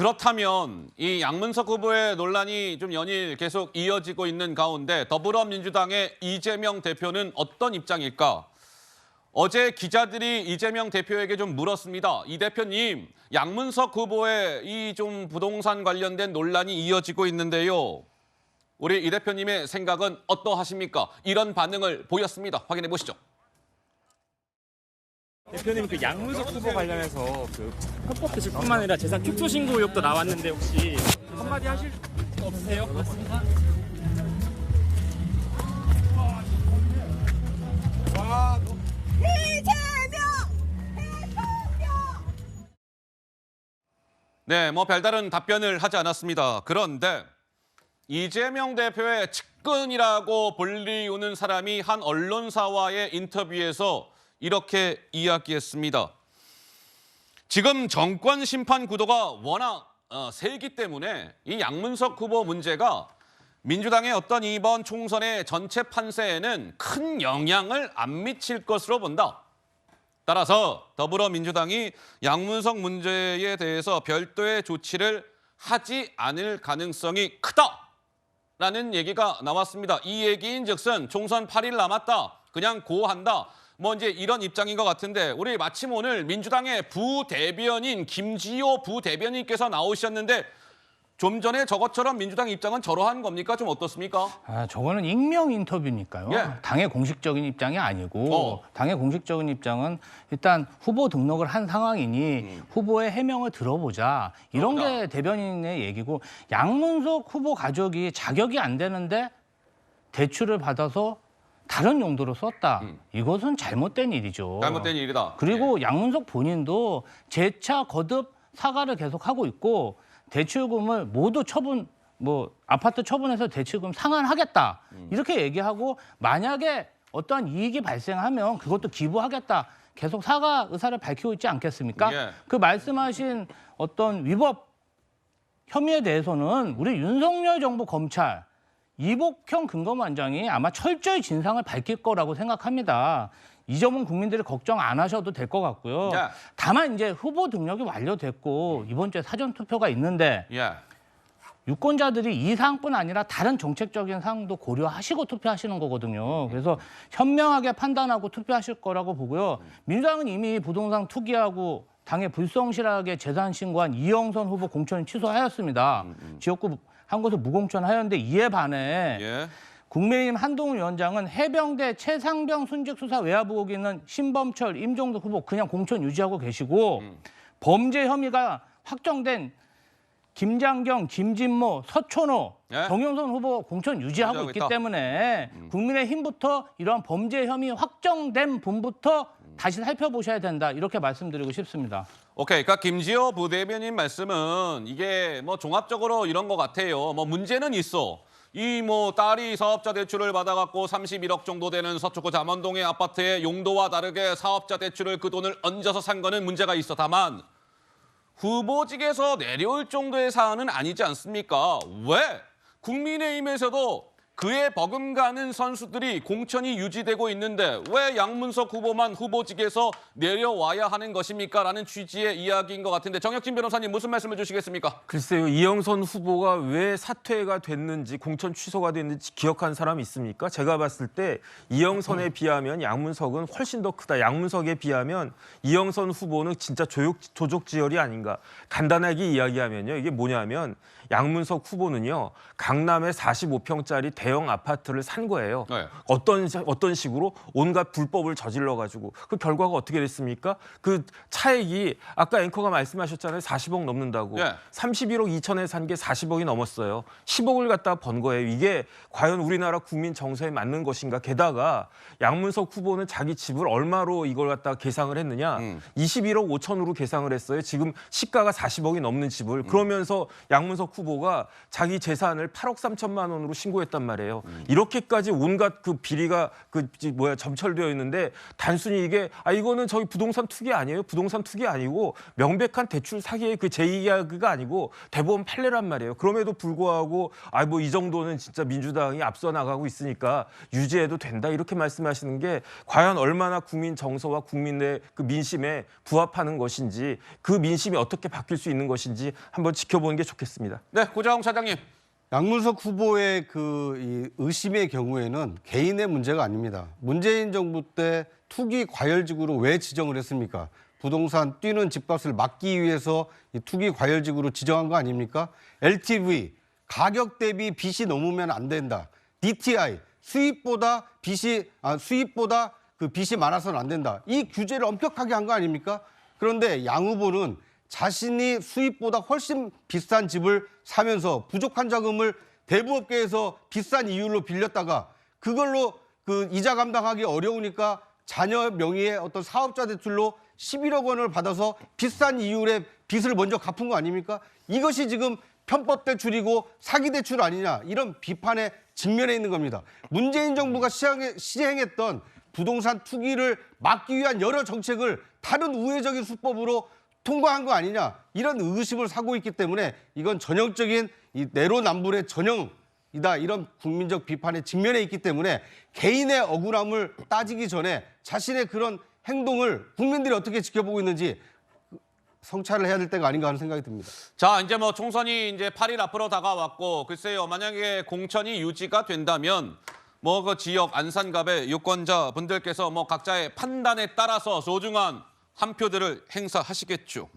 그렇다면 이 양문석 후보의 논란이 좀 연일 계속 이어지고 있는 가운데 더불어민주당의 이재명 대표는 어떤 입장일까? 어제 기자들이 이재명 대표에게 좀 물었습니다. 이 대표님, 양문석 후보의 이 좀 부동산 관련된 논란이 이어지고 있는데요. 우리 이 대표님의 생각은 어떠하십니까? 이런 반응을 보였습니다. 확인해 보시죠. 대표님 그 양문석 후보 관련해서 그 헌법 개정뿐만 아니라 재산 축소 신고 의혹도 나왔는데 혹시 한마디 하실 거 없으세요? 맞습니다. 네, 뭐 별다른 답변을 하지 않았습니다. 그런데 이재명 대표의 측근이라고 불리우는 사람이 한 언론사와의 인터뷰에서 이렇게 이야기했습니다. 지금 정권 심판 구도가 워낙 세기 때문에 이 양문석 후보 문제가 민주당의 어떤 이번 총선의 전체 판세에는 큰 영향을 안 미칠 것으로 본다. 따라서 더불어민주당이 양문석 문제에 대해서 별도의 조치를 하지 않을 가능성이 크다라는 얘기가 나왔습니다. 이 얘기인즉슨 총선 8일 남았다. 그냥 고한다. 뭐 이제 이런 입장인 것 같은데 우리 마침 오늘 민주당의 부대변인 김지호 부대변인께서 나오셨는데 좀 전에 저것처럼 민주당 입장은 저러한 겁니까? 좀 어떻습니까? 저거는 익명 인터뷰니까요. 예. 당의 공식적인 입장이 아니고 당의 공식적인 입장은 일단 후보 등록을 한 상황이니 후보의 해명을 들어보자. 이런 게 대변인의 얘기고 양문석 후보 가족이 자격이 안 되는데 대출을 받아서 다른 용도로 썼다. 이것은 잘못된 일이죠. 잘못된 일이다. 그리고 양문석 본인도 재차 거듭 사과를 계속하고 있고 대출금을 모두 아파트 처분해서 대출금 상환하겠다. 이렇게 얘기하고 만약에 어떠한 이익이 발생하면 그것도 기부하겠다. 계속 사과 의사를 밝히고 있지 않겠습니까? 예. 그 말씀하신 어떤 위법 혐의에 대해서는 우리 윤석열 정부 검찰 이복형 금감원장이 아마 철저히 진상을 밝힐 거라고 생각합니다. 이 점은 국민들이 걱정 안 하셔도 될 것 같고요. 예. 다만 이제 후보 등록이 완료됐고 이번 주에 사전 투표가 있는데 예. 유권자들이 이 사항뿐 아니라 다른 정책적인 사항도 고려하시고 투표하시는 거거든요. 그래서 현명하게 판단하고 투표하실 거라고 보고요. 민주당은 이미 부동산 투기하고 당에 불성실하게 재산 신고한 이영선 후보 공천 취소하였습니다. 지역구 한 곳을 무공천하였는데 이에 반해 예. 국민의힘 한동훈 위원장은 해병대 최상병 순직수사 외압 의혹이 있는 신범철, 임종덕 후보 그냥 공천 유지하고 계시고 범죄 혐의가 확정된 김장경, 김진모, 서촌호, 예? 정영선 후보 공천 유지하고 유지하고 있기 있다. 때문에 국민의힘부터 이러한 범죄 혐의 확정된 분부터 다시 살펴보셔야 된다. 이렇게 말씀드리고 싶습니다. 오케이, 그러니까 김지호 부대변인 말씀은 이게 뭐 종합적으로 이런 것 같아요. 뭐 문제는 있어. 이 뭐 딸이 사업자 대출을 받아갖고 31억 정도 되는 서초구 잠원동의 아파트의 용도와 다르게 사업자 대출을 그 돈을 얹어서 산 거는 문제가 있어. 다만 후보직에서 내려올 정도의 사안은 아니지 않습니까? 왜? 국민의힘에서도 그에 버금가는 선수들이 공천이 유지되고 있는데 왜 양문석 후보만 후보직에서 내려와야 하는 것입니까? 라는 취지의 이야기인 것 같은데 정혁진 변호사님 무슨 말씀을 주시겠습니까? 글쎄요. 이영선 후보가 왜 사퇴가 됐는지 공천 취소가 됐는지 기억한 사람이 있습니까? 제가 봤을 때 이영선에 비하면 양문석은 훨씬 더 크다. 양문석에 비하면 이영선 후보는 진짜 조족지혈이 아닌가. 간단하게 이야기하면요. 이게 뭐냐면 양문석 후보는요. 강남에 45평짜리 대형 아파트를 산 거예요. 네. 어떤 식으로 온갖 불법을 저질러가지고 그 결과가 어떻게 됐습니까? 그 차액이 아까 앵커가 말씀하셨잖아요. 40억 넘는다고. 네. 31억 2천에 산 게 40억이 넘었어요. 10억을 갖다 번 거예요. 이게 과연 우리나라 국민 정서에 맞는 것인가? 게다가 양문석 후보는 자기 집을 얼마로 이걸 갖다 계상을 했느냐? 21억 5천으로 계상을 했어요. 지금 시가가 40억이 넘는 집을. 그러면서 양문석 후보가 자기 재산을 8억 3천만 원으로 신고했단 말이에요. 말이에요. 이렇게까지 온갖 그 비리가 점철되어 있는데 단순히 이게 이거는 저기 부동산 투기 아니에요? 부동산 투기 아니고 명백한 대출 사기의 그 제2야기가 아니고 대법원 판례란 말이에요. 그럼에도 불구하고 뭐 이 정도는 진짜 민주당이 앞서 나가고 있으니까 유지해도 된다 이렇게 말씀하시는 게 과연 얼마나 국민 정서와 국민의 그 민심에 부합하는 것인지 그 민심이 어떻게 바뀔 수 있는 것인지 한번 지켜보는 게 좋겠습니다. 네, 고자홍 차장님. 양문석 후보의 이 의심의 경우에는 개인의 문제가 아닙니다. 문재인 정부 때 투기 과열지구로 왜 지정을 했습니까? 부동산 뛰는 집값을 막기 위해서 이 투기 과열지구로 지정한 거 아닙니까? LTV, 가격 대비 빚이 넘으면 안 된다. DTI, 수입보다 그 빚이 많아서는 안 된다. 이 규제를 엄격하게 한 거 아닙니까? 그런데 양 후보는 자신이 수입보다 훨씬 비싼 집을 사면서 부족한 자금을 대부업계에서 비싼 이율로 빌렸다가 그걸로 그 이자 감당하기 어려우니까 자녀 명의의 어떤 사업자 대출로 11억 원을 받아서 비싼 이율의 빚을 먼저 갚은 거 아닙니까? 이것이 지금 편법 대출이고 사기 대출 아니냐 이런 비판에 직면해 있는 겁니다. 문재인 정부가 시행했던 부동산 투기를 막기 위한 여러 정책을 다른 우회적인 수법으로 통과한 거 아니냐 이런 의심을 사고 있기 때문에 이건 전형적인 이 내로남불의 전형이다 이런 국민적 비판에 직면해 있기 때문에 개인의 억울함을 따지기 전에 자신의 그런 행동을 국민들이 어떻게 지켜보고 있는지 성찰을 해야 될 때가 아닌가 하는 생각이 듭니다. 자, 이제 뭐 총선이 이제 8일 앞으로 다가왔고 글쎄요. 만약에 공천이 유지가 된다면 뭐 그 지역 안산갑의 유권자분들께서 뭐 각자의 판단에 따라서 소중한 한 표들을 행사하시겠죠.